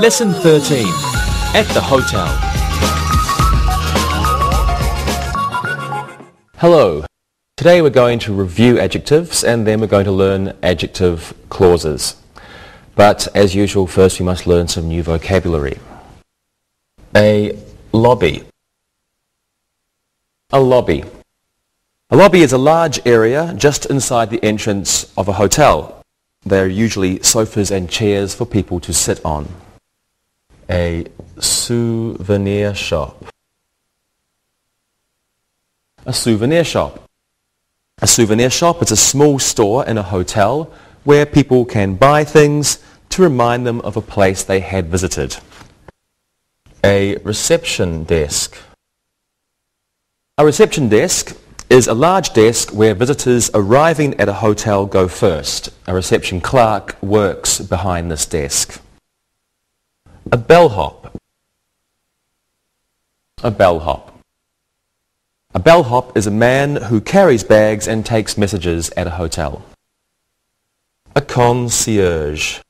Lesson 13. At the hotel. Hello. Today we're going to review adjectives and then we're going to learn adjective clauses. But as usual, first we must learn some new vocabulary. A lobby. A lobby. A lobby is a large area just inside the entrance of a hotel. There are usually sofas and chairs for people to sit on. A souvenir shop. A souvenir shop. A souvenir shop is a small store in a hotel where people can buy things to remind them of a place they had visited. A reception desk. A reception desk is a large desk where visitors arriving at a hotel go first. A reception clerk works behind this desk. A bellhop. A bellhop. A bellhop is a man who carries bags and takes messages at a hotel. A concierge.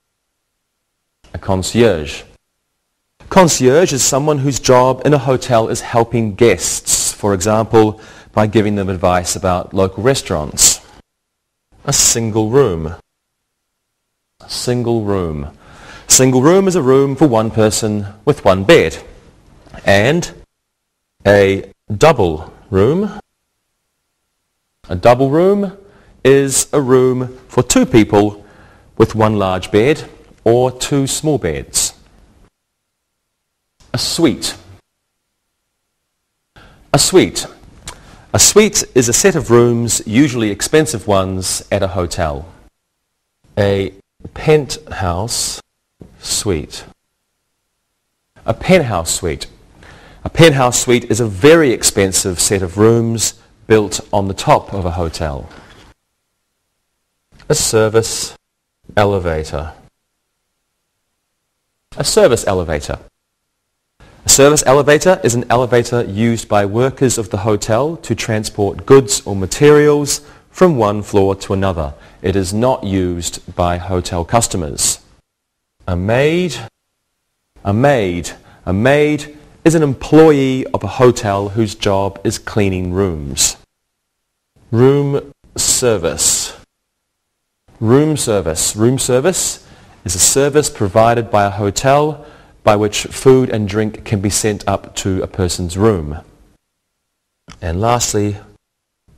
A concierge. Concierge is someone whose job in a hotel is helping guests, for example, by giving them advice about local restaurants. A single room. A single room. Single room is a room for one person with one bed. And a double room. A double room is a room for two people with one large bed or two small beds. A suite. A suite. A suite is a set of rooms, usually expensive ones, at a hotel. A penthouse suite. A penthouse suite. A penthouse suite is a very expensive set of rooms built on the top of a hotel. A service elevator. A service elevator. A service elevator is an elevator used by workers of the hotel to transport goods or materials from one floor to another. It is not used by hotel customers. A maid. A maid. A maid is an employee of a hotel whose job is cleaning rooms. Room service. Room service. Room service is a service provided by a hotel by which food and drink can be sent up to a person's room. And lastly,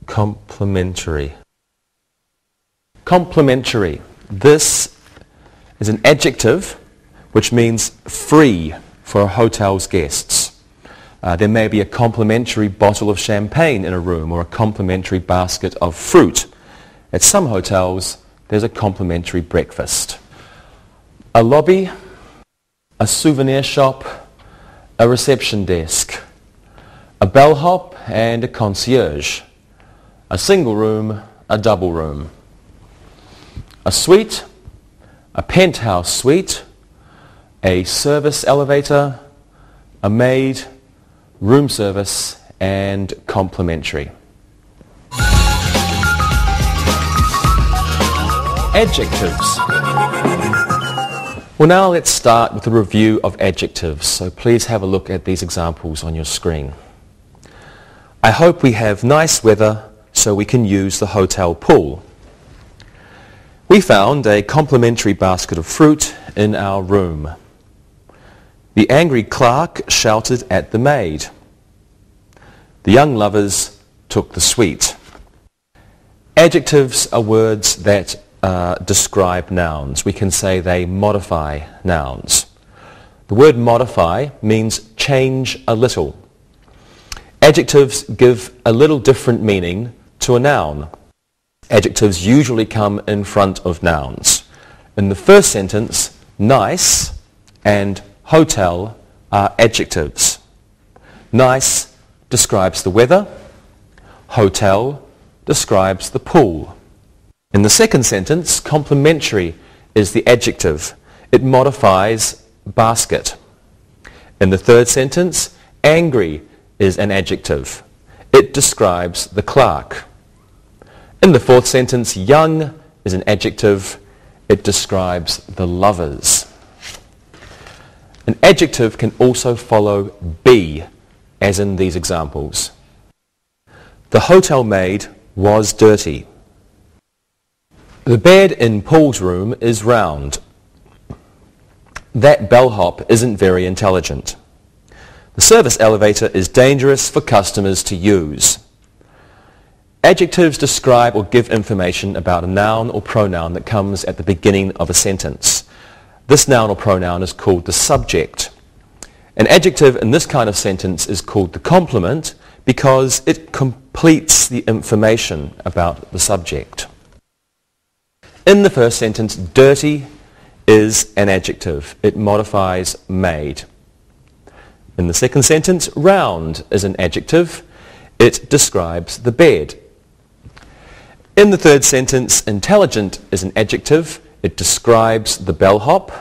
complimentary. Complimentary. This is an adjective which means free for a hotel's guests. There may be a complimentary bottle of champagne in a room or a complimentary basket of fruit. At some hotels, there's a complimentary breakfast. A lobby, a souvenir shop, a reception desk, a bellhop and a concierge, a single room, a double room, a suite, a penthouse suite, a service elevator, a maid, room service and complimentary. Adjectives. Well, now let's start with a review of adjectives, so please have a look at these examples on your screen. I hope we have nice weather so we can use the hotel pool. We found a complimentary basket of fruit in our room. The angry clerk shouted at the maid. The young lovers took the suite. Adjectives are words that describe nouns. We can say they modify nouns. The word modify means change a little. Adjectives give a little different meaning to a noun. Adjectives usually come in front of nouns. In the first sentence, nice and hotel are adjectives. Nice describes the weather. Hotel describes the pool. In the second sentence, complimentary is the adjective. It modifies basket. In the third sentence, angry is an adjective. It describes the clerk. In the fourth sentence, young is an adjective. It describes the lovers. An adjective can also follow be, as in these examples. The hotel maid was dirty. The bed in Paul's room is round. That bellhop isn't very intelligent. The service elevator is dangerous for customers to use. Adjectives describe or give information about a noun or pronoun that comes at the beginning of a sentence. This noun or pronoun is called the subject. An adjective in this kind of sentence is called the complement because it completes the information about the subject. In the first sentence, dirty is an adjective. It modifies made. In the second sentence, round is an adjective. It describes the bed. In the third sentence, intelligent is an adjective. It describes the bellhop.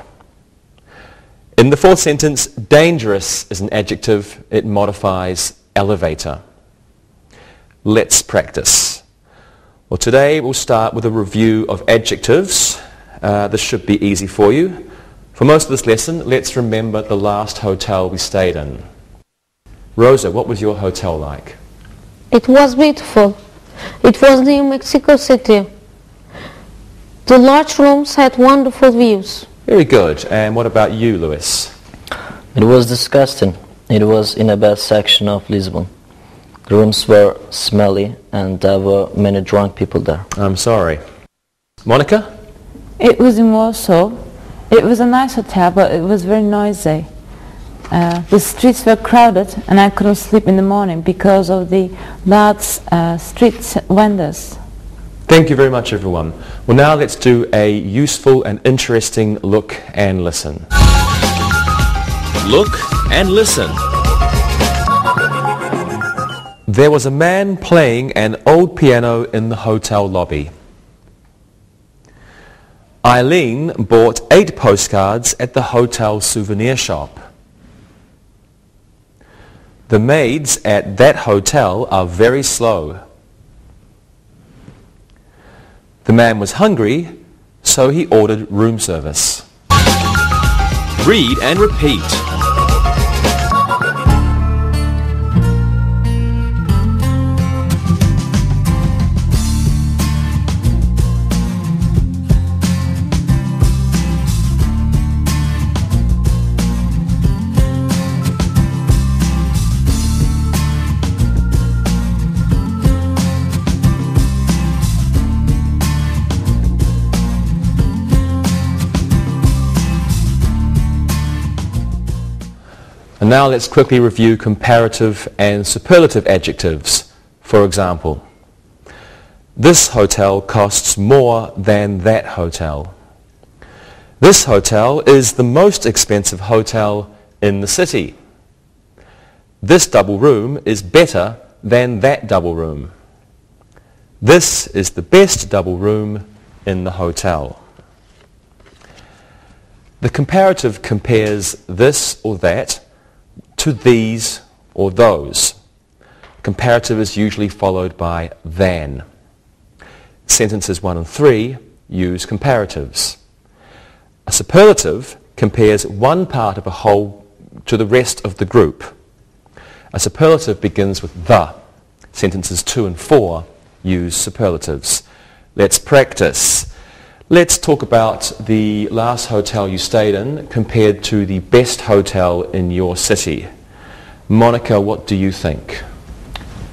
In the fourth sentence, dangerous is an adjective. It modifies elevator. Let's practice. Well, today we'll start with a review of adjectives. This should be easy for you. For most of this lesson, let's remember the last hotel we stayed in. Rosa, what was your hotel like? It was beautiful. It was near Mexico City. The large rooms had wonderful views. Very good. And what about you, Lewis? It was disgusting. It was in a bad section of Lisbon. The rooms were smelly and there were many drunk people there. I'm sorry. Monica? It was in Warsaw. It was a nice hotel, but it was very noisy. The streets were crowded and I couldn't sleep in the morning because of the loud street vendors. Thank you very much, everyone. Well, now let's do a useful and interesting look and listen. Look and listen. There was a man playing an old piano in the hotel lobby. Eileen bought 8 postcards at the hotel souvenir shop. The maids at that hotel are very slow. The man was hungry, so he ordered room service. Read and repeat. And now let's quickly review comparative and superlative adjectives. For example, this hotel costs more than that hotel. This hotel is the most expensive hotel in the city. This double room is better than that double room. This is the best double room in the hotel. The comparative compares this or that to these or those. Comparative is usually followed by than. Sentences 1 and 3 use comparatives. A superlative compares one part of a whole to the rest of the group. A superlative begins with the. Sentences 2 and 4 use superlatives. Let's practice. Let's talk about the last hotel you stayed in compared to the best hotel in your city. Monica, what do you think?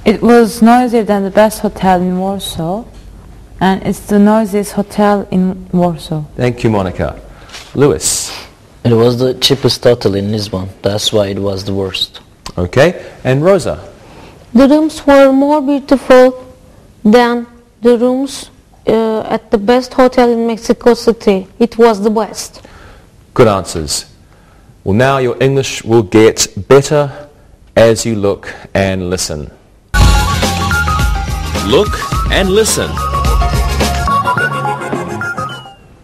It was noisier than the best hotel in Warsaw, and it's the noisiest hotel in Warsaw. Thank you, Monica. Lewis? It was the cheapest hotel in Lisbon. That's why it was the worst. Okay. And Rosa? The rooms were more beautiful than the rooms at the best hotel in Mexico City. It was the best. Good answers. Well, now your English will get better as you look and listen. Look and listen.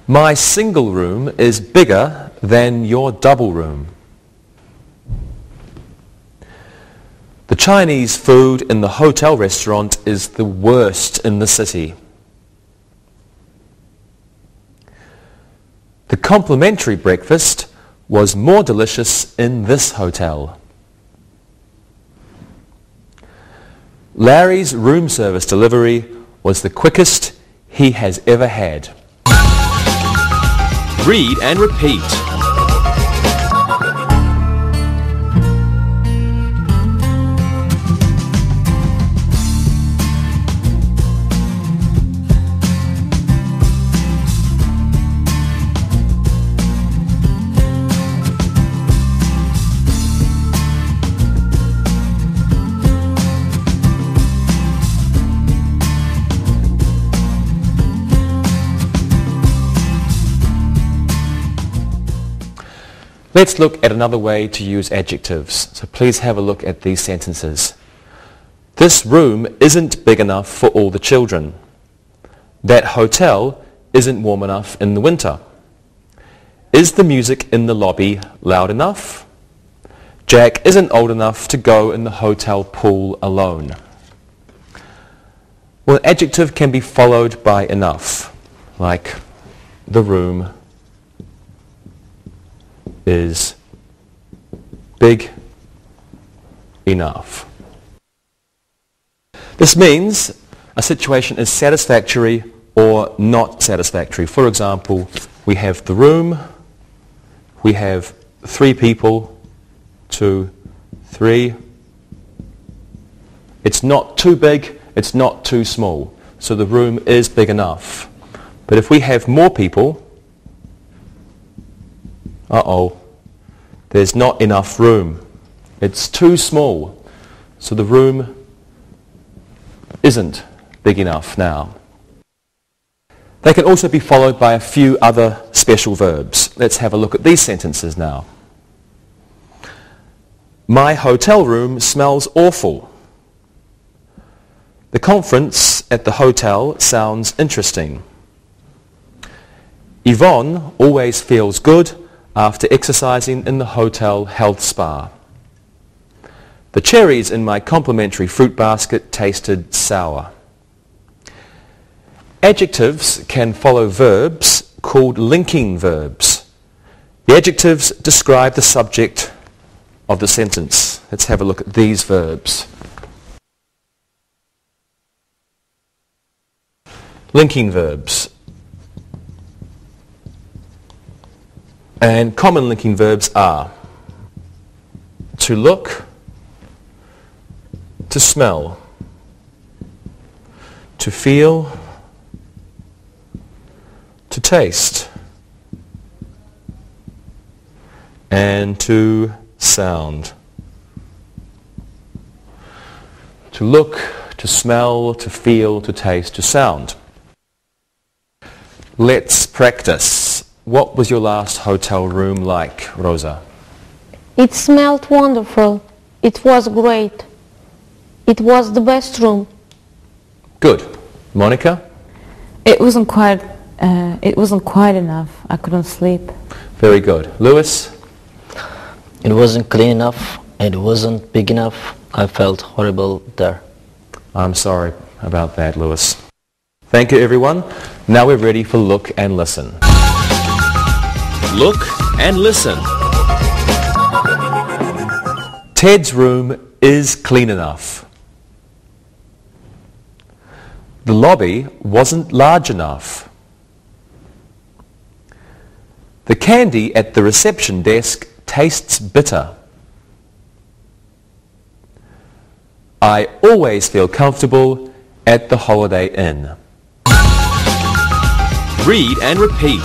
My single room is bigger than your double room. The Chinese food in the hotel restaurant is the worst in the city. The complimentary breakfast was more delicious in this hotel. Larry's room service delivery was the quickest he has ever had. Read and repeat. Let's look at another way to use adjectives. So please have a look at these sentences. This room isn't big enough for all the children. That hotel isn't warm enough in the winter. Is the music in the lobby loud enough? Jack isn't old enough to go in the hotel pool alone. Well, an adjective can be followed by enough, like the room is big enough. This means a situation is satisfactory or not satisfactory. For example, we have the room, we have 3 people, 2, 3. It's not too big, it's not too small. So the room is big enough. But if we have more people, there's not enough room. It's too small. So the room isn't big enough now. They can also be followed by a few other special verbs. Let's have a look at these sentences now. My hotel room smells awful. The conference at the hotel sounds interesting. Yvonne always feels good after exercising in the hotel health spa. The cherries in my complimentary fruit basket tasted sour. Adjectives can follow verbs called linking verbs. The adjectives describe the subject of the sentence. Let's have a look at these verbs. Linking verbs. And common linking verbs are to look, to smell, to feel, to taste, and to sound. To look, to smell, to feel, to taste, to sound. Let's practice. What was your last hotel room like, Rosa? It smelled wonderful. It was great. It was the best room. Good. Monica? It wasn't quite enough. I couldn't sleep. Very good. Lewis? It wasn't clean enough. It wasn't big enough. I felt horrible there. I'm sorry about that, Lewis. Thank you, everyone. Now we're ready for Look and Listen. Look and listen. Ted's room is clean enough. The lobby wasn't large enough. The candy at the reception desk tastes bitter. I always feel comfortable at the Holiday Inn. Read and repeat.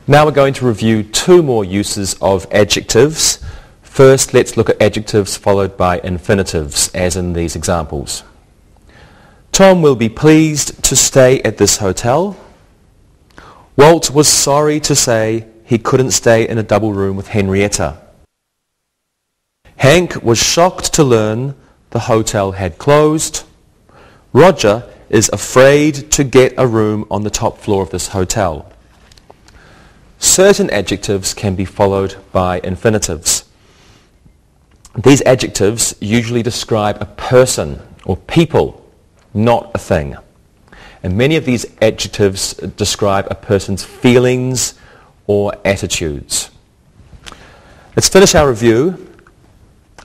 Now we're going to review 2 more uses of adjectives. First, let's look at adjectives followed by infinitives, as in these examples. Tom will be pleased to stay at this hotel. Walt was sorry to say he couldn't stay in a double room with Henrietta. Hank was shocked to learn the hotel had closed. Roger is afraid to get a room on the top floor of this hotel. Certain adjectives can be followed by infinitives. These adjectives usually describe a person or people, not a thing. And many of these adjectives describe a person's feelings or attitudes. Let's finish our review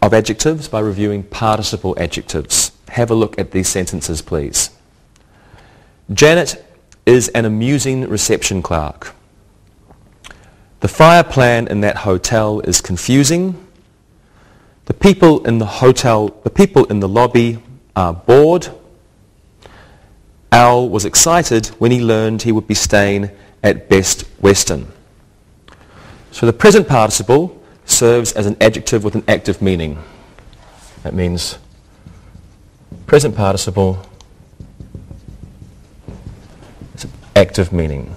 of adjectives by reviewing participle adjectives. Have a look at these sentences, please. Janet is an amusing reception clerk. The fire plan in that hotel is confusing. The people in the lobby are bored. Al was excited when he learned he would be staying at Best Western. So the present participle serves as an adjective with an active meaning. That means present participle is an active meaning.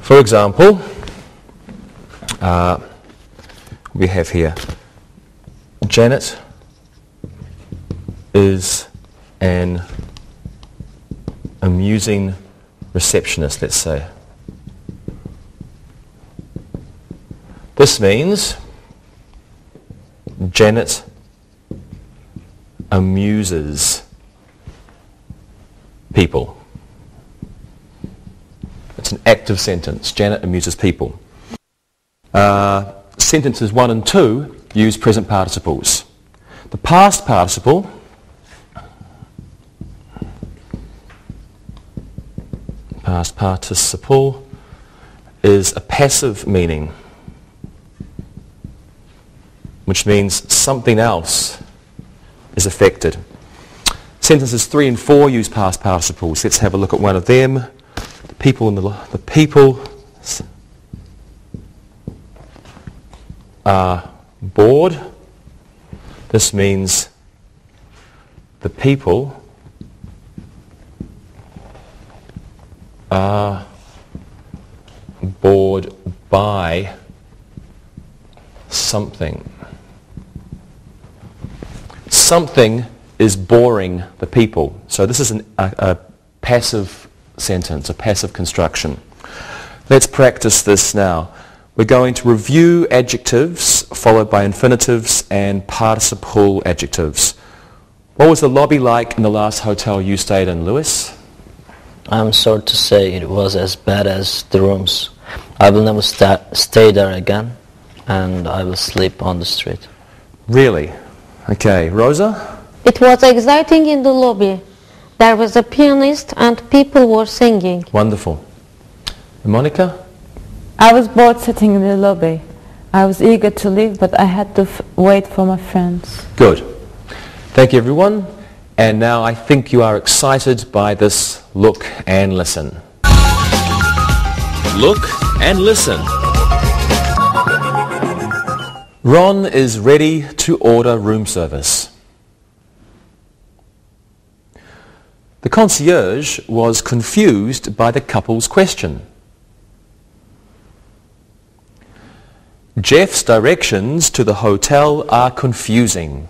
For example, we have here, Janet is an amusing receptionist, let's say. This means Janet amuses people. It's an active sentence. Janet amuses people. Sentences 1 and 2 use present participles. The past participle is a passive meaning, which means something else is affected. Sentences 3 and 4 use past participles. Let's have a look at one of them. The people are bored. This means the people are bored by something. Something is boring the people. So this is a passive sentence, a passive construction. Let's practice this now. We're going to review adjectives followed by infinitives and participle adjectives. What was the lobby like in the last hotel you stayed in, Lewis? I'm sorry to say it was as bad as the rooms. I will never stay there again, and I will sleep on the street. Really? Okay, Rosa? It was exciting in the lobby. There was a pianist and people were singing. Wonderful. And Monica? I was bored sitting in the lobby. I was eager to leave, but I had to wait for my friends. Good. Thank you, everyone. And now I think you are excited by this look and listen. Look and listen. Ron is ready to order room service. The concierge was confused by the couple's question. Jeff's directions to the hotel are confusing.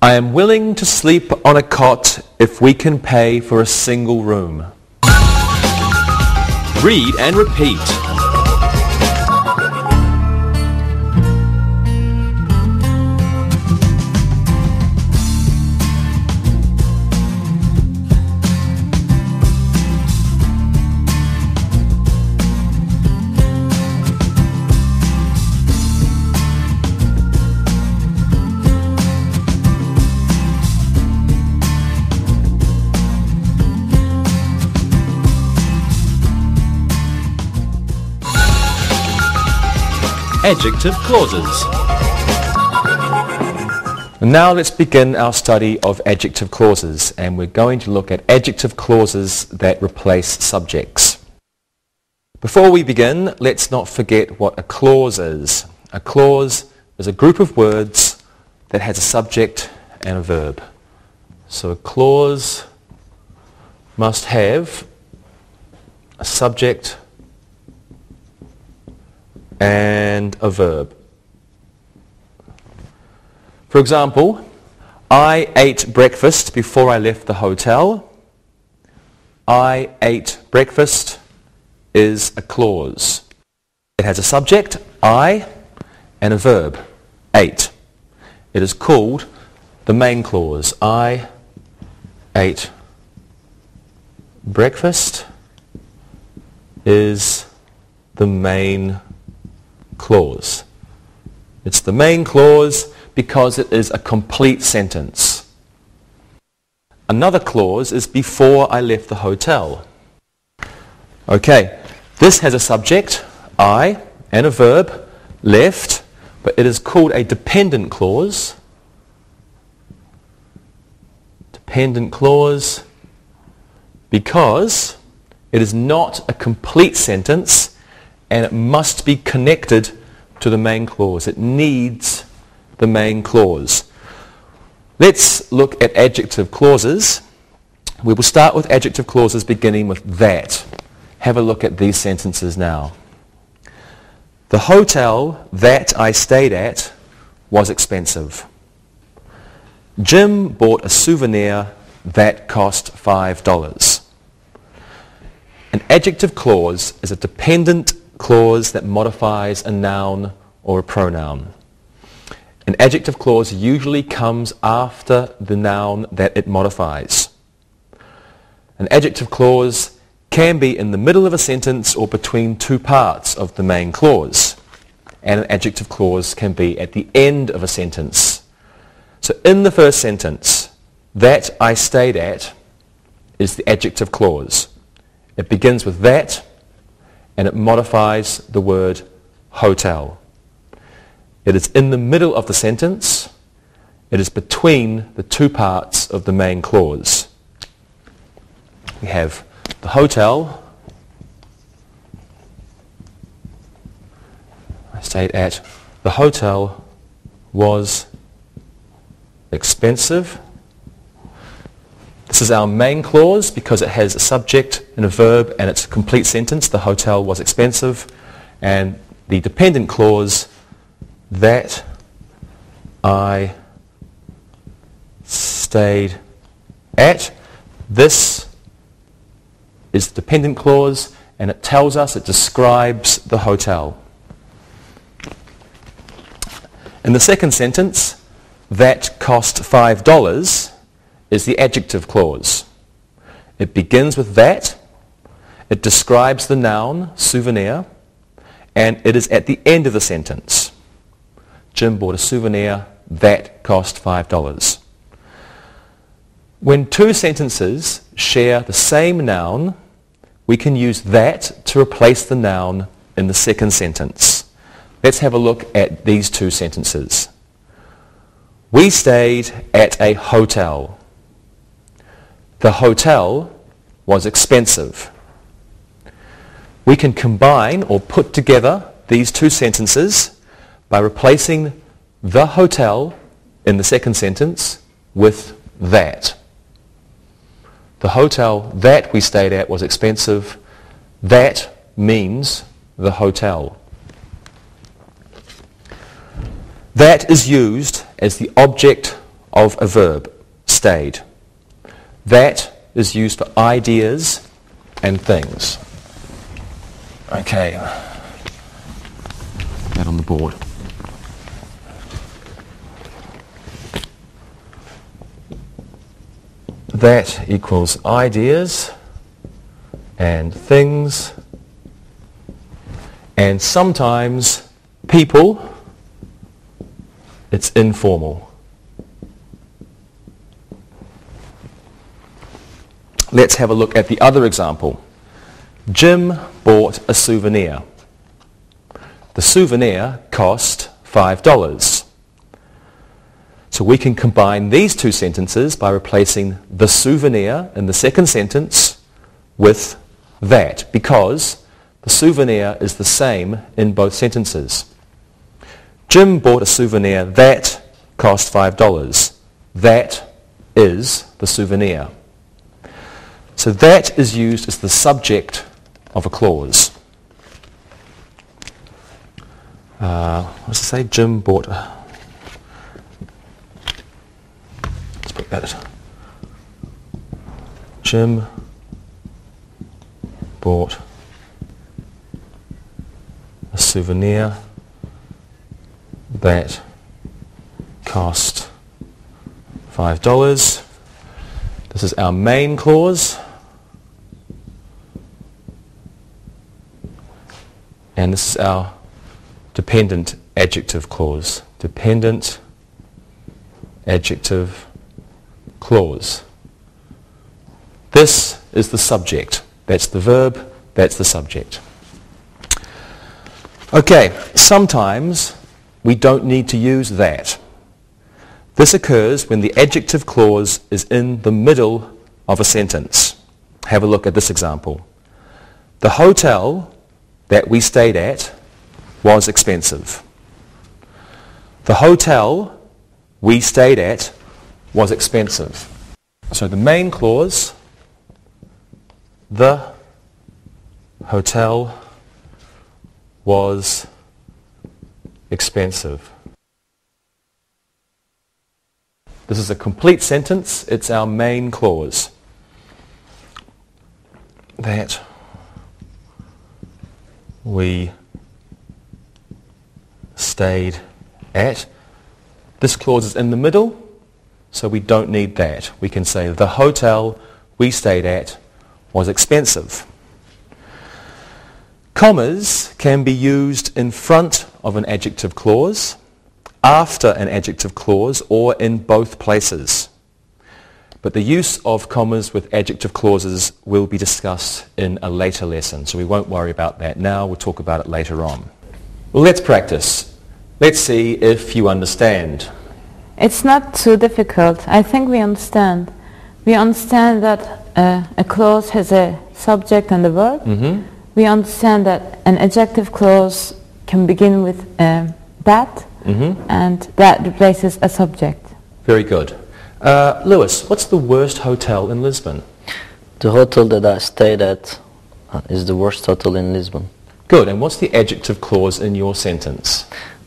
I am willing to sleep on a cot if we can pay for a single room. Read and repeat. Adjective clauses. Now let's begin our study of adjective clauses, and we're going to look at adjective clauses that replace subjects. Before we begin, let's not forget what a clause is. A clause is a group of words that has a subject and a verb. So a clause must have a subject and a verb. For example, I ate breakfast before I left the hotel. I ate breakfast is a clause. It has a subject, I, and a verb, ate. It is called the main clause. I ate breakfast is the main clause. It's the main clause because it is a complete sentence. Another clause is before I left the hotel. Okay, this has a subject, I, and a verb, left, but it is called a dependent clause. Dependent clause because it is not a complete sentence and it must be connected to the main clause. It needs the main clause. Let's look at adjective clauses. We will start with adjective clauses beginning with that. Have a look at these sentences now. The hotel that I stayed at was expensive. Jim bought a souvenir that cost $5. An adjective clause is a dependent clause that modifies a noun or a pronoun. An adjective clause usually comes after the noun that it modifies. An adjective clause can be in the middle of a sentence or between two parts of the main clause. And an adjective clause can be at the end of a sentence. So in the first sentence, that I stayed at is the adjective clause. It begins with that and it modifies the word hotel. It is in the middle of the sentence. It is between the two parts of the main clause. We have the hotel I stayed at. The hotel was expensive. This is our main clause because it has a subject and a verb and it's a complete sentence. The hotel was expensive. And the dependent clause, that I stayed at. This is the dependent clause and it tells us, it describes the hotel. In the second sentence, that cost $5 is the adjective clause. It begins with that, it describes the noun, souvenir, and it is at the end of the sentence. Jim bought a souvenir that cost $5. When two sentences share the same noun, we can use that to replace the noun in the second sentence. Let's have a look at these two sentences. We stayed at a hotel. The hotel was expensive. We can combine or put together these two sentences by replacing the hotel in the second sentence with that. The hotel that we stayed at was expensive. That means the hotel. That is used as the object of a verb, stayed. That is used for ideas and things. Okay, that on the board. That equals ideas and things and sometimes people. It's informal. Let's have a look at the other example. Jim bought a souvenir. The souvenir cost $5. So we can combine these two sentences by replacing the souvenir in the second sentence with that, because the souvenir is the same in both sentences. Jim bought a souvenir that cost $5. That is the souvenir. So that is used as the subject of a clause. What does it say? Jim bought look at it. Jim bought a souvenir that cost $5. This is our main clause. And this is our dependent adjective clause. Dependent adjective clause. This is the subject. That's the verb, that's the subject. Okay, sometimes we don't need to use that. This occurs when the adjective clause is in the middle of a sentence. Have a look at this example. The hotel that we stayed at was expensive. The hotel we stayed at was expensive. So the main clause, the hotel was expensive. This is a complete sentence. It's our main clause. That we stayed at. This clause is in the middle, so we don't need that. We can say the hotel we stayed at was expensive. Commas can be used in front of an adjective clause, after an adjective clause, or in both places. But the use of commas with adjective clauses will be discussed in a later lesson, so we won't worry about that now. We'll talk about it later on. Well, let's practice. Let's see if you understand. It's not too difficult. I think we understand. We understand that a clause has a subject and a verb. Mm-hmm. We understand that an adjective clause can begin with that, and that replaces a subject. Very good. Lewis, what's the worst hotel in Lisbon? The hotel that I stayed at is the worst hotel in Lisbon. Good. And what's the adjective clause in your sentence?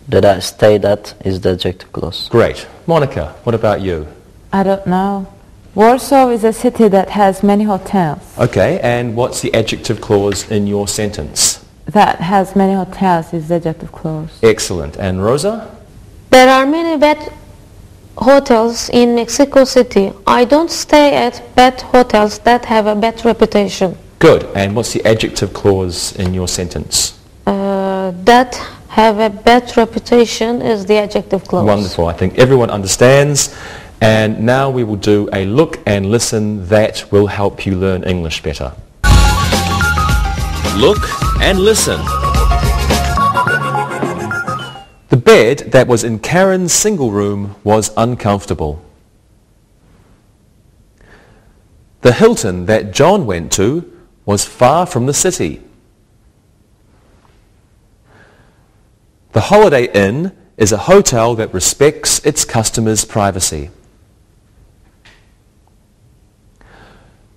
That I stayed at is the adjective clause. Great. Monica, what about you? I don't know. Warsaw is a city that has many hotels. Okay, and what's the adjective clause in your sentence? That has many hotels is the adjective clause. Excellent. And Rosa? There are many bad hotels in Mexico City. I don't stay at bad hotels that have a bad reputation. Good. And what's the adjective clause in your sentence? That have a bad reputation is the adjective clause. Wonderful. I think everyone understands. And now we will do a look and listen that will help you learn English better. Look and listen. The bed that was in Karen's single room was uncomfortable. The Hilton that John went to was far from the city. The Holiday Inn is a hotel that respects its customers' privacy.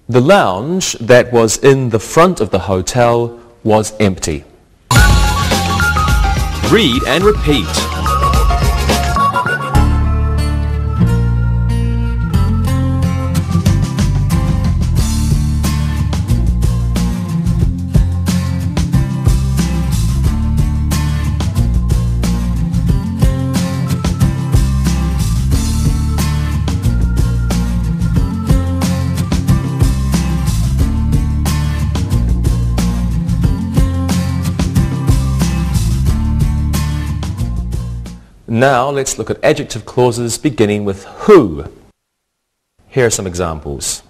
The lounge that was in the front of the hotel was empty. Read and repeat. Now let's look at adjective clauses beginning with who. Here are some examples.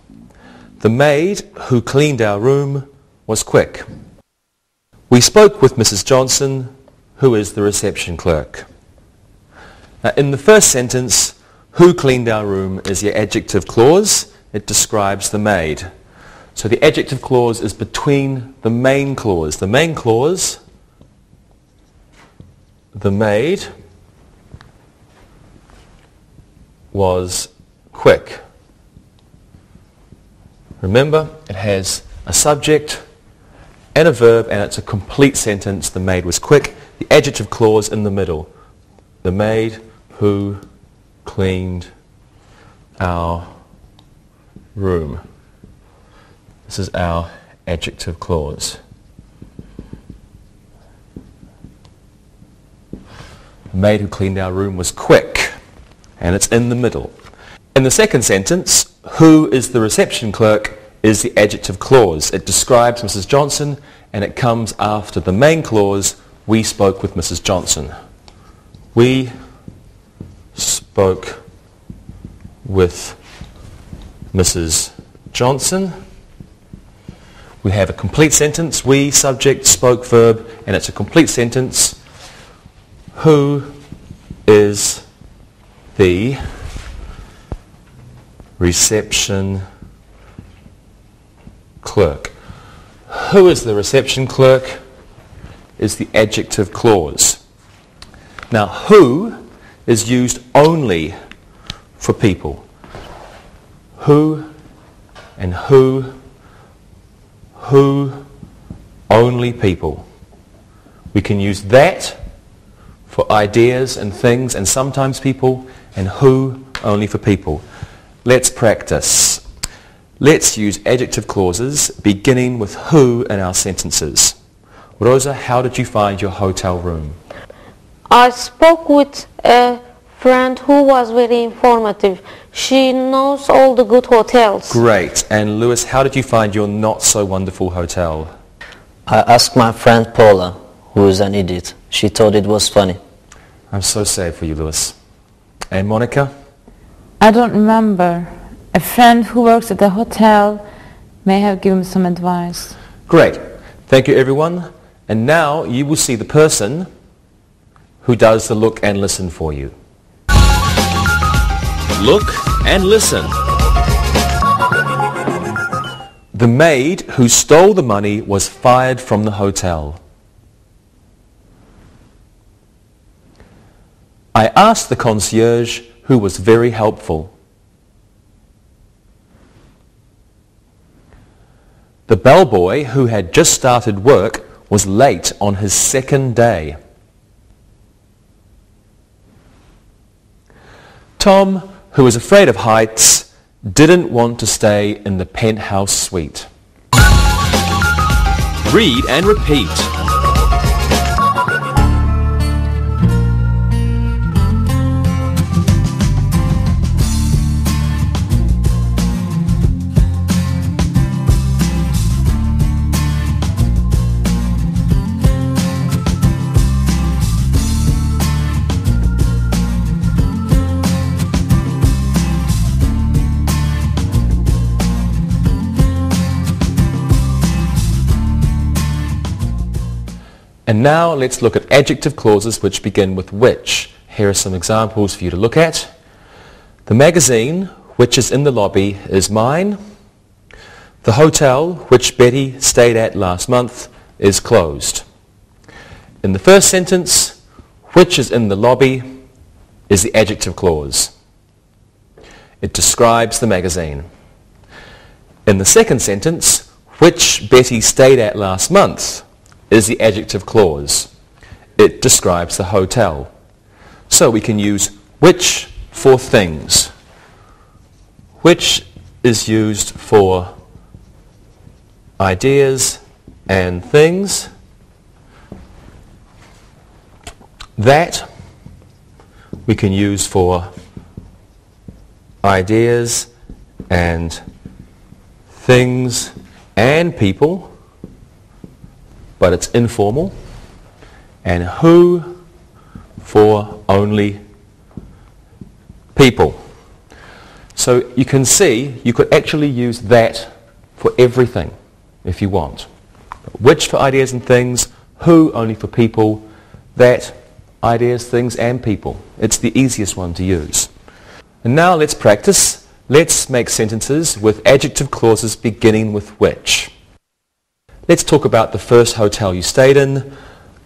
The maid who cleaned our room was quick. We spoke with Mrs. Johnson, who is the reception clerk. Now, in the first sentence, who cleaned our room is the adjective clause. It describes the maid. So the adjective clause is between the main clause. The main clause, the maid was quick. Remember, it has a subject and a verb, and it's a complete sentence. The maid was quick. The adjective clause in the middle. The maid who cleaned our room. This is our adjective clause. The maid who cleaned our room was quick, and it's in the middle. In the second sentence, who is the reception clerk is the adjective clause. It describes Mrs. Johnson, and it comes after the main clause, we spoke with Mrs. Johnson. We spoke with Mrs. Johnson. We have a complete sentence, we, subject, spoke, verb, and it's a complete sentence. Who is the reception clerk? Who is the reception clerk is the adjective clause. Now, who is used only for people. Who and who, only people. We can use that for ideas and things and sometimes people, and who only for people. Let's practice. Let's use adjective clauses beginning with who in our sentences. Rosa, how did you find your hotel room? I spoke with a friend who was very informative. She knows all the good hotels. Great. And Lewis, how did you find your not so wonderful hotel? I asked my friend Paula, who is an idiot. She thought it was funny. I'm so sad for you, Lewis. And Monica? I don't remember. A friend who works at the hotel may have given me some advice. Great. Thank you, everyone. And now you will see the person who does the look and listen for you. Look and listen. The maid who stole the money was fired from the hotel. I asked the concierge, who was very helpful. The bellboy who had just started work was late on his second day. Tom, who was afraid of heights, didn't want to stay in the penthouse suite. Read and repeat. And now let's look at adjective clauses which begin with which. Here are some examples for you to look at. The magazine, which is in the lobby, is mine. The hotel, which Betty stayed at last month, is closed. In the first sentence, which is in the lobby is the adjective clause. It describes the magazine. In the second sentence, which Betty stayed at last month is the adjective clause. It describes the hotel. So we can use which for things. Which is used for ideas and things. That we can use for ideas and things and people, but it's informal. And who for only people. So you can see you could actually use that for everything if you want. Which for ideas and things, who only for people, that, ideas, things and people. It's the easiest one to use. And now let's practice. Let's make sentences with adjective clauses beginning with which. Let's talk about the first hotel you stayed in.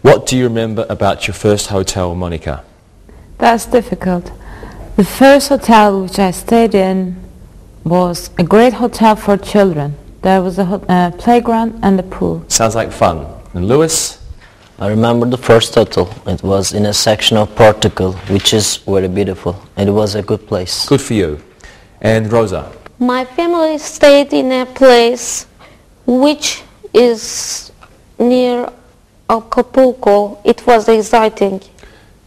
What do you remember about your first hotel, Monica? That's difficult. The first hotel which I stayed in was a great hotel for children. There was a playground and a pool. Sounds like fun. And Lewis? I remember the first hotel. It was in a section of Portugal, which is very beautiful. It was a good place. Good for you. And Rosa? My family stayed in a place which is near Acapulco. It was exciting.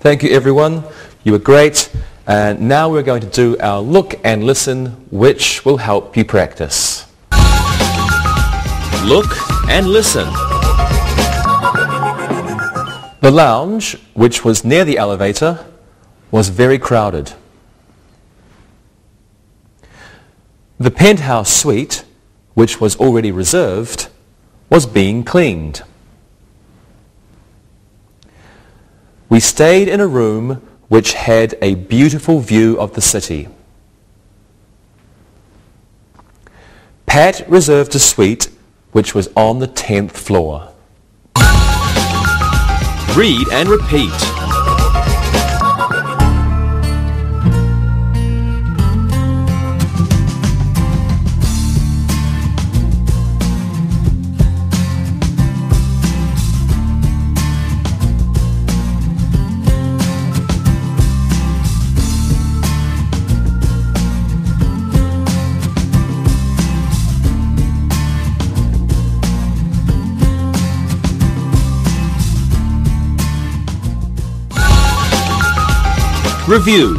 Thank you, everyone. You were great. And now we're going to do our look and listen, which will help you practice. Look and listen. The lounge, which was near the elevator, was very crowded. The penthouse suite, which was already reserved, was being cleaned. We stayed in a room which had a beautiful view of the city. Pat reserved a suite which was on the 10th floor. Read and repeat. Review.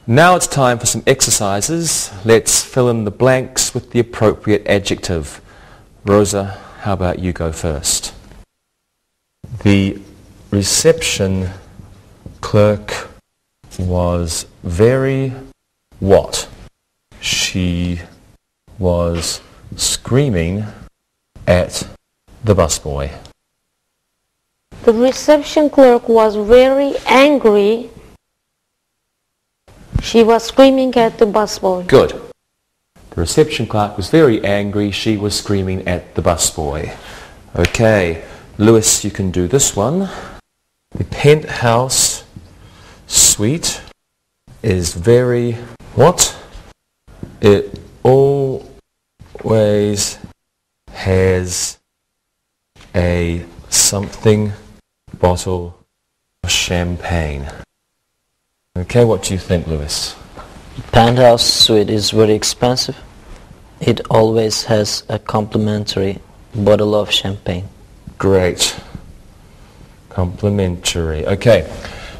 Now it's time for some exercises. Let's fill in the blanks with the appropriate adjective. Rosa, how about you go first? The reception clerk was very what? She was screaming at the busboy. The reception clerk was very angry. She was screaming at the busboy. Good. The reception clerk was very angry. She was screaming at the busboy. Okay, Lewis, you can do this one. The penthouse suite is very what? It always has a something bottle of champagne. Okay, what do you think, Lewis? Penthouse suite is very expensive. It always has a complimentary bottle of champagne. Great. Complimentary. Okay,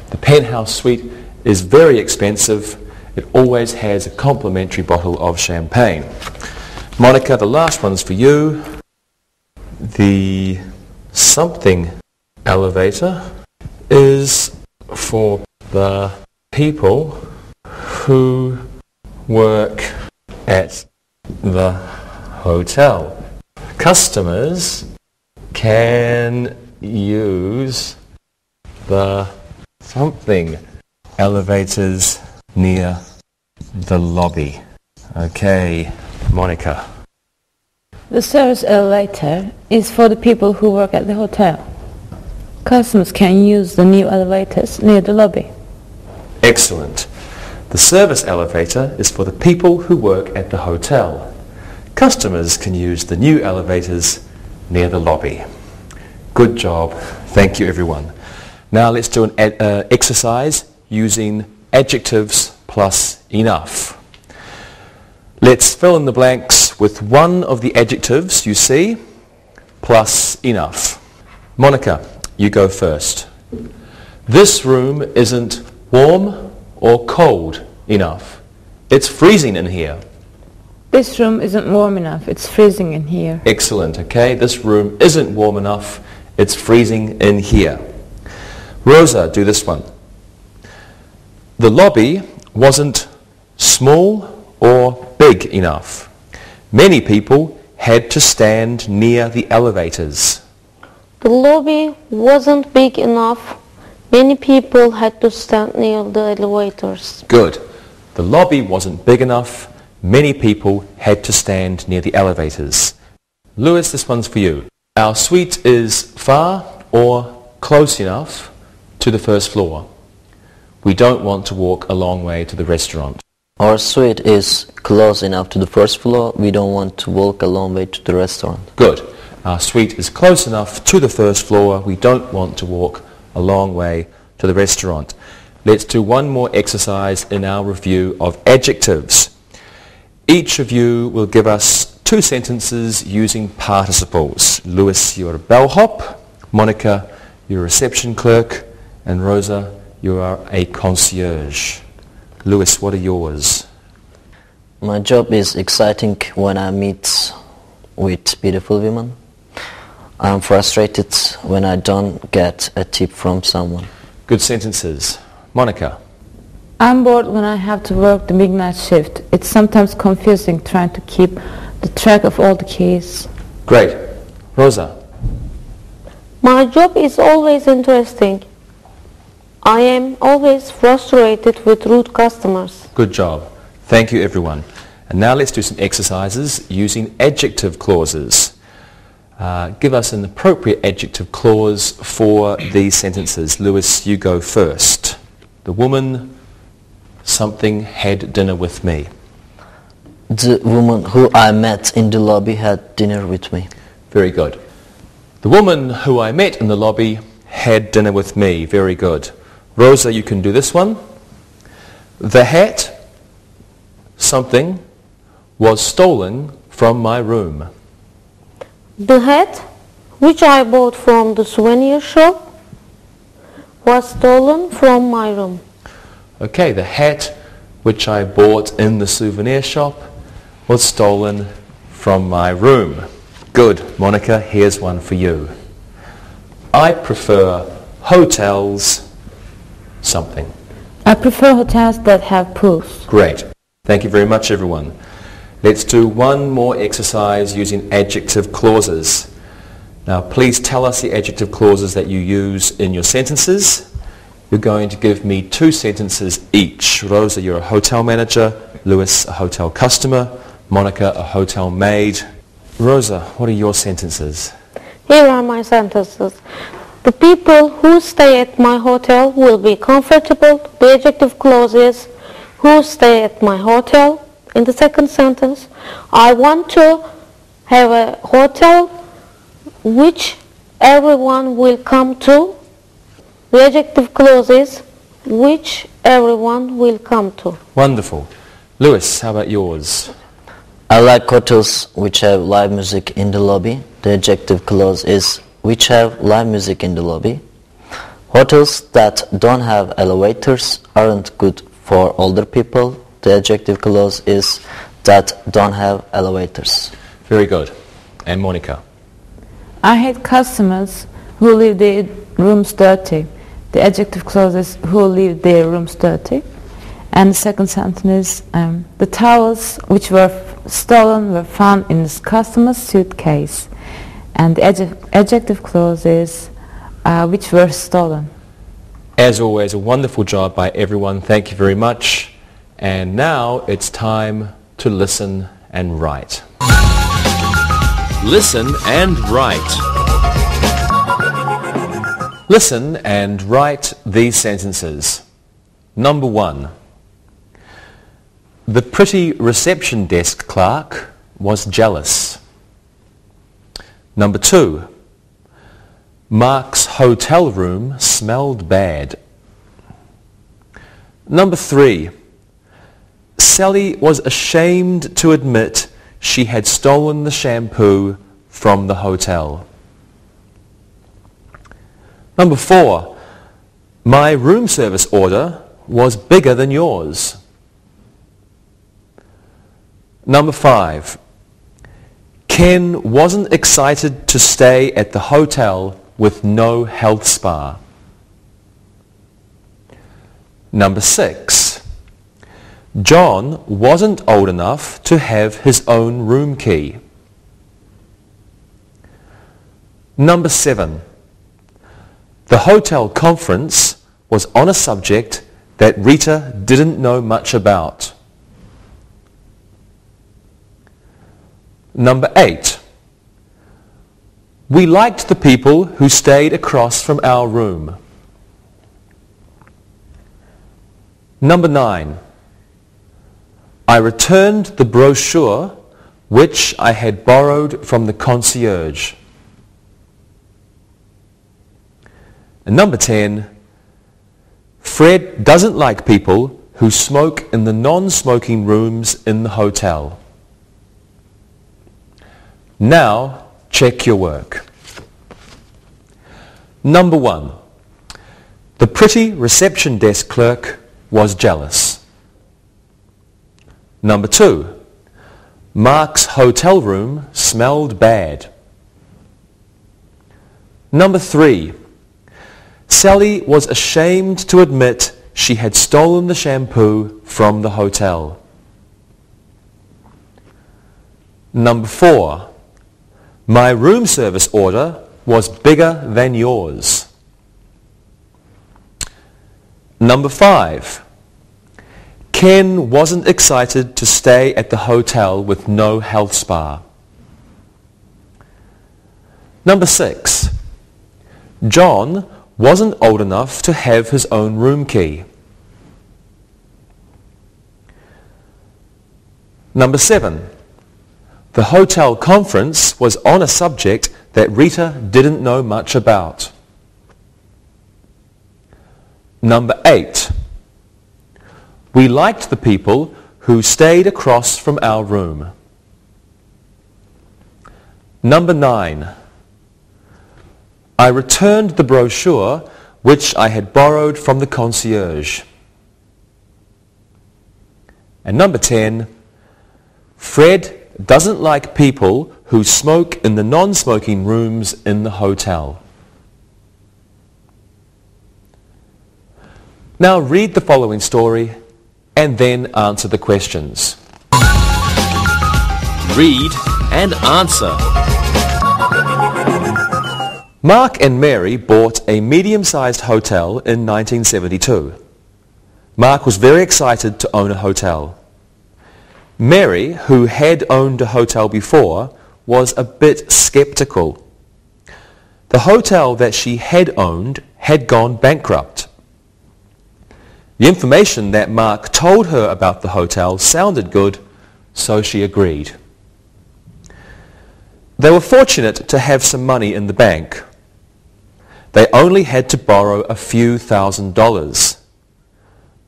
the penthouse suite is very expensive. It always has a complimentary bottle of champagne. Monica, the last one's for you. The something elevator is for the people who work at the hotel. Customers can use the something elevators near the lobby. Okay, Monica. The service elevator is for the people who work at the hotel. Customers can use the new elevators near the lobby. Excellent. The service elevator is for the people who work at the hotel. Customers can use the new elevators near the lobby. Good job. Thank you, everyone. Now let's do an exercise using adjectives plus enough. Let's fill in the blanks with one of the adjectives you see plus enough. Monica, you go first. This room isn't warm or cold enough. It's freezing in here. This room isn't warm enough. It's freezing in here. Excellent, okay. This room isn't warm enough. It's freezing in here. Rosa, do this one. The lobby wasn't small or big enough. Many people had to stand near the elevators. The lobby wasn't big enough. Many people had to stand near the elevators. Good. The lobby wasn't big enough. Many people had to stand near the elevators. Lewis, this one's for you. Our suite is far or close enough to the first floor. We don't want to walk a long way to the restaurant. Our suite is close enough to the first floor. We don't want to walk a long way to the restaurant. Good. Our suite is close enough to the first floor. We don't want to walk a long way to the restaurant. let's do one more exercise in our review of adjectives. Each of you will give us 2 sentences using participles. Lewis, you're a bellhop. Monica, you're a reception clerk. And Rosa, you are a concierge. Lewis, what are yours? My job is exciting when I meet with beautiful women. I'm frustrated when I don't get a tip from someone. Good sentences. Monica? I'm bored when I have to work the midnight shift. It's sometimes confusing trying to keep the track of all the keys. Great. Rosa? My job is always interesting. I am always frustrated with rude customers. Good job. Thank you, everyone. And now let's do some exercises using adjective clauses. Give us an appropriate adjective clause for these sentences. Lewis, you go first. The woman, something, had dinner with me. The woman who I met in the lobby had dinner with me. Very good. The woman who I met in the lobby had dinner with me. Very good. Rosa, you can do this one. The hat, something, was stolen from my room. The hat, which I bought from the souvenir shop, was stolen from my room. Okay, the hat which I bought in the souvenir shop was stolen from my room. Good. Monica, here's one for you. I prefer hotels, something. I prefer hotels that have pools. Great. Thank you very much, everyone. Let's do one more exercise using adjective clauses. Now, please tell us the adjective clauses that you use in your sentences. You're going to give me 2 sentences each. Rosa, you're a hotel manager. Lewis, a hotel customer. Monica, a hotel maid. Rosa, what are your sentences? Here are my sentences. The people who stay at my hotel will be comfortable. The adjective clause is who stay at my hotel. In the second sentence, I want to have a hotel which everyone will come to. The adjective clause is which everyone will come to. Wonderful. Lewis, how about yours? I like hotels which have live music in the lobby. The adjective clause is which have live music in the lobby. Hotels that don't have elevators aren't good for older people. The adjective clause is that don't have elevators. Very good. And Monica? I hate customers who leave their rooms dirty. The adjective clause is who leave their rooms dirty. And the second sentence is the towels which were stolen were found in this customer's suitcase. And the adjective clause is which were stolen. As always, a wonderful job by everyone. Thank you very much. And now it's time to listen and write. Listen and write. Listen and write these sentences. Number 1. The pretty reception desk clerk was jealous. Number 2. Mark's hotel room smelled bad. Number 3. Sally was ashamed to admit she had stolen the shampoo from the hotel. Number 4. My room service order was bigger than yours. Number 5. Ken wasn't excited to stay at the hotel with no health spa. Number 6. John wasn't old enough to have his own room key. Number 7. The hotel conference was on a subject that Rita didn't know much about. Number 8. We liked the people who stayed across from our room. Number 9. I returned the brochure which I had borrowed from the concierge. And number 10. Fred doesn't like people who smoke in the non-smoking rooms in the hotel. Now, check your work. Number 1. The pretty reception desk clerk was jealous. Number 2. Mark's hotel room smelled bad. Number 3. Sally was ashamed to admit she had stolen the shampoo from the hotel. Number 4. My room service order was bigger than yours. Number 5. Ken wasn't excited to stay at the hotel with no health spa. Number 6. John wasn't old enough to have his own room key. Number 7. The hotel conference was on a subject that Rita didn't know much about. Number 8. We liked the people who stayed across from our room. Number 9. I returned the brochure which I had borrowed from the concierge. And number 10. Fred doesn't like people who smoke in the non-smoking rooms in the hotel. Now read the following story and then answer the questions. Read and answer. Mark and Mary bought a medium-sized hotel in 1972. Mark was very excited to own a hotel. Mary, who had owned a hotel before, was a bit skeptical. The hotel that she had owned had gone bankrupt. The information that Mark told her about the hotel sounded good, so she agreed. They were fortunate to have some money in the bank. They only had to borrow a few $1,000s.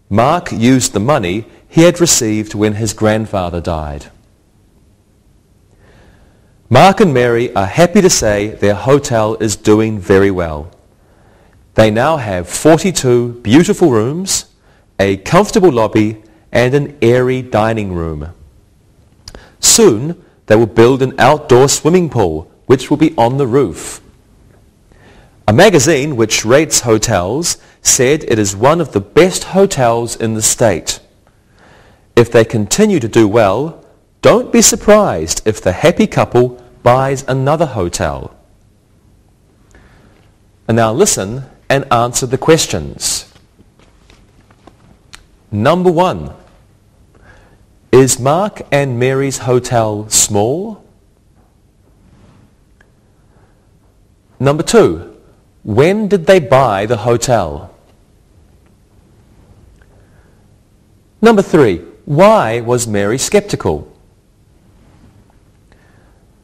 Mark used the money he had received when his grandfather died. Mark and Mary are happy to say their hotel is doing very well. They now have 42 beautiful rooms, a comfortable lobby, and an airy dining room. Soon, they will build an outdoor swimming pool, which will be on the roof. A magazine which rates hotels said it is one of the best hotels in the state. If they continue to do well, don't be surprised if the happy couple buys another hotel. And now listen and answer the questions. Number 1. Is Mark and Mary's hotel small? Number 2. When did they buy the hotel? Number 3. Why was Mary skeptical?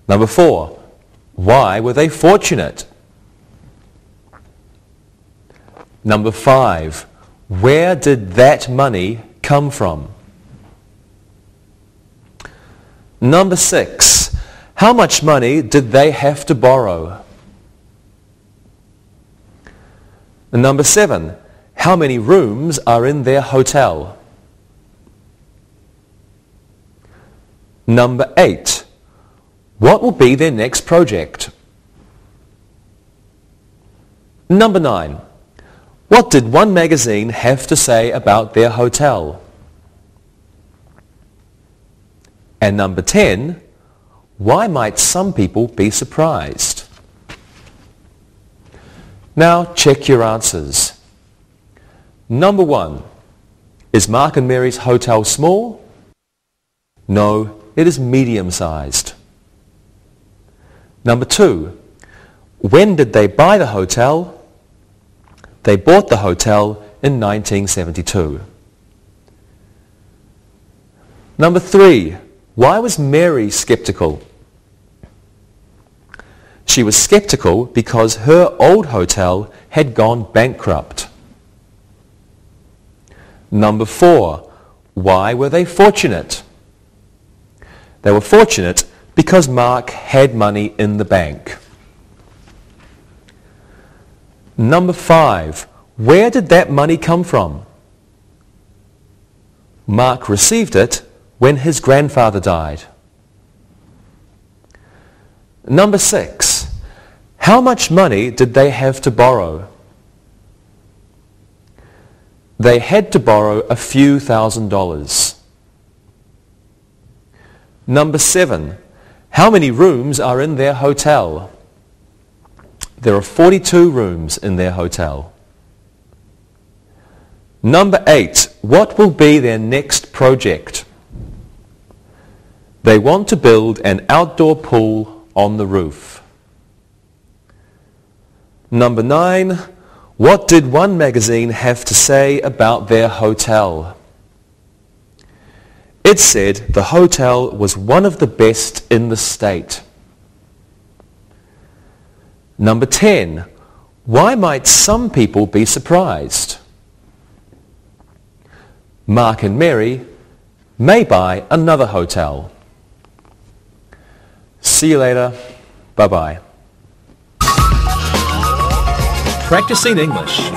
Number 4. Why were they fortunate? Number 5. Where did that money come from? Number 6. How much money did they have to borrow? And number 7. How many rooms are in their hotel? Number 8. What will be their next project? Number 9. What did one magazine have to say about their hotel? And number 10. Why might some people be surprised? Now check your answers. Number 1. Is Mark and Mary's hotel small? No, it is medium-sized. Number 2. When did they buy the hotel? They bought the hotel in 1972. Number 3. Why was Mary skeptical? She was skeptical because her old hotel had gone bankrupt. Number 4, why were they fortunate? They were fortunate because Mark had money in the bank. Number 5, where did that money come from? Mark received it when his grandfather died. Number 6, how much money did they have to borrow? They had to borrow a few $1,000s. Number 7, how many rooms are in their hotel? There are 42 rooms in their hotel. Number 8, what will be their next project? They want to build an outdoor pool on the roof. Number 9, what did one magazine have to say about their hotel? It said the hotel was one of the best in the state. Number 10, why might some people be surprised? Mark and Mary may buy another hotel. See you later. Bye-bye. Practicing English.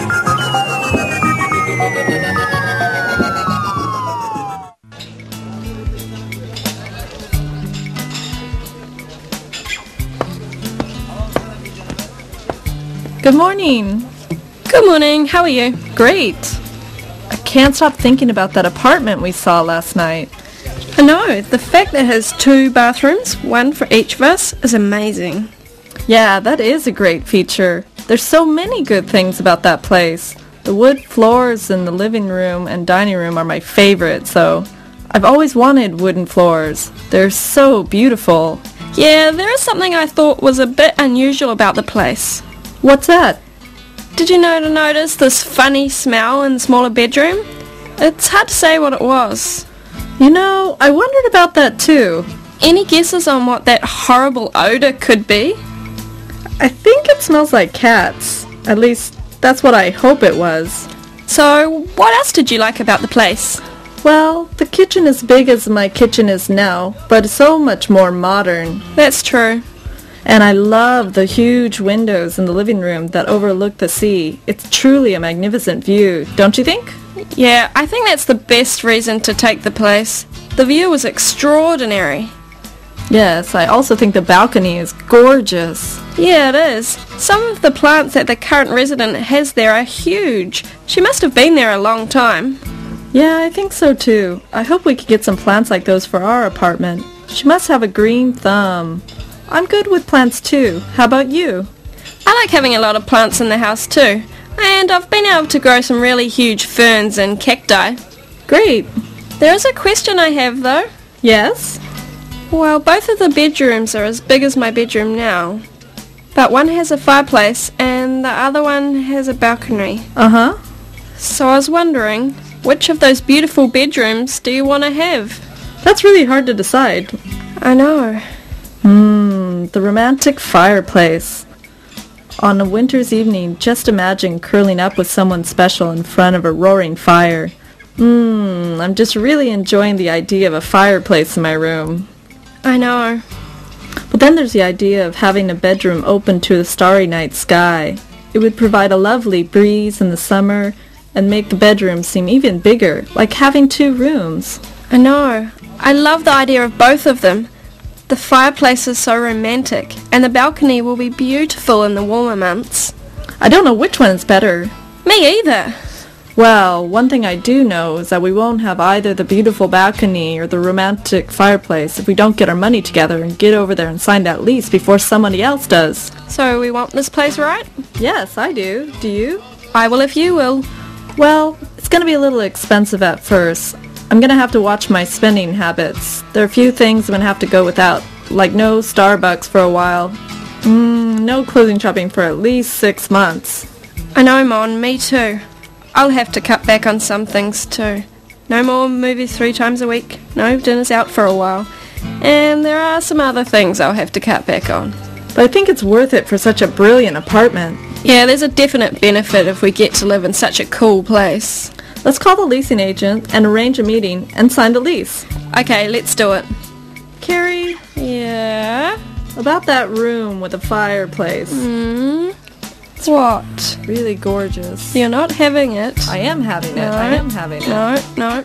Good morning. Good morning. How are you? Great. I can't stop thinking about that apartment we saw last night. I know. The fact that it has 2 bathrooms, one for each of us, is amazing. Yeah, that is a great feature. There's so many good things about that place. The wood floors in the living room and dining room are my favorite, so I've always wanted wooden floors. They're so beautiful. Yeah, there is something I thought was a bit unusual about the place. What's that? Did you notice this funny smell in the smaller bedroom? It's hard to say what it was. You know, I wondered about that too. Any guesses on what that horrible odor could be? I think it smells like cats. At least, that's what I hope it was. So, what else did you like about the place? Well, the kitchen is big as my kitchen is now, but so much more modern. That's true. And I love the huge windows in the living room that overlook the sea. It's truly a magnificent view, don't you think? Yeah, I think that's the best reason to take the place. The view was extraordinary. Yes, I also think the balcony is gorgeous. Yeah, it is. Some of the plants that the current resident has there are huge. She must have been there a long time. Yeah, I think so too. I hope we could get some plants like those for our apartment. She must have a green thumb. I'm good with plants too. How about you? I like having a lot of plants in the house too. And I've been able to grow some really huge ferns and cacti. Great. There is a question I have though. Yes? Well, both of the bedrooms are as big as my bedroom now. But one has a fireplace and the other one has a balcony. Uh-huh. So I was wondering, which of those beautiful bedrooms do you want to have? That's really hard to decide. I know. The romantic fireplace. On a winter's evening, just imagine curling up with someone special in front of a roaring fire. I'm just really enjoying the idea of a fireplace in my room. I know. But then there's the idea of having a bedroom open to the starry night sky. It would provide a lovely breeze in the summer and make the bedroom seem even bigger, like having 2 rooms. I know. I love the idea of both of them. The fireplace is so romantic, and the balcony will be beautiful in the warmer months. I don't know which one is better. Me either. Well, one thing I do know is that we won't have either the beautiful balcony or the romantic fireplace if we don't get our money together and get over there and sign that lease before somebody else does. So we want this place, right? Yes, I do. Do you? I will if you will. Well, it's going to be a little expensive at first. I'm going to have to watch my spending habits. There are a few things I'm going to have to go without, like no Starbucks for a while. No clothing shopping for at least 6 months. I know, Mon, me too. I'll have to cut back on some things too. No more movies 3 times a week. No dinners out for a while. And there are some other things I'll have to cut back on. But I think it's worth it for such a brilliant apartment. Yeah, there's a definite benefit if we get to live in such a cool place. Let's call the leasing agent and arrange a meeting and sign the lease. Okay, let's do it. Carrie, Yeah? about that room with the fireplace. What? Really gorgeous. You're not having it. I am having it. No. I am having it. No, no.